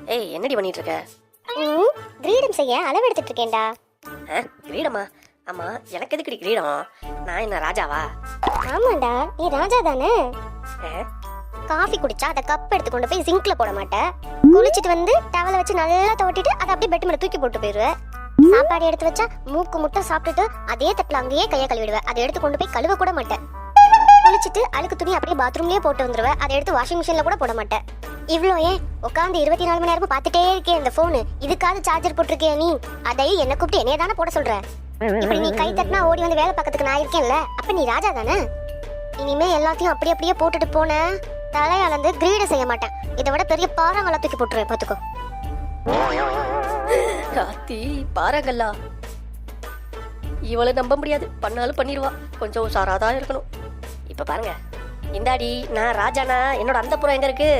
ஏய், என்னடி பண்ணிட்டு இருக்க? கிரீடம் செய்ய அளவு எடுத்துட்டு இருக்கேன்டா. கிரீடமா? ஆமா, எனக்கு எதுக்குடி கிரீடம்? நான் என்ன ராஜாவா? ஆமாண்டா, நீ ராஜா தானே. ஆ? காஃபி குடிச்சா அதை கப் எடுத்து கொண்டு போய் சிங்க்ல போட மாட்டேன். குளிச்சிட்டு வந்து டவலை வச்சு நல்லா துவட்டிட்டு அதை அப்படியே பெட் மேல தூக்கி போட்டு போயிடுவேன். சாப்பாடு எடுத்து வச்சா மூக்கு முட்டை சாப்பிட்டுட்டு அதே தட்டுல அங்கேயே கையை கழுவிடுவேன். அதை எடுத்து கொண்டு போய் கழுவ கூட மாட்டேன். குளிச்சிட்டு அழுக்கு துணி அப்படியே பாத்ரூம்லயே போட்டு வந்துருவேன். அதை எடுத்து வாஷிங் மிஷின்ல கூட போட மாட்டேன். இவ்ளோ ஏன் உட்காந்து 24 மணி நேரமும் பார்த்துட்டே இருக்கே இந்த போனு. இதுக்காவது சார்ஜர் போட்டிருக்கியா நீ? அதை என்ன கூப்பிட்டு என்னைய தானே போட சொல்ற? இப்படி நீ கை தட்டினா ஓடி வந்து வேலை பார்க்கறதுக்கு நான் இருக்கேன்ல, அப்ப நீ ராஜா தானே. இனிமே எல்லாத்தையும் அப்படி அப்படியே போட்டுட்டு போன தலையாளந்து கிரீட செய்ய மாட்டேன். இதை விட பெரிய பாறாங்கல்லா தூக்கி போட்டுருவேன், பாத்துக்கோ. ராத்தி பாறாங்கல்லா? இவளை நம்ப முடியாது, பண்ணாலும் பண்ணிடுவா. கொஞ்சம் உஷாராதான் இருக்கணும். இப்ப பாருங்க, இந்தாடி நான் ராஜானா என்னோட அந்த புறம் எங்க இருக்கு?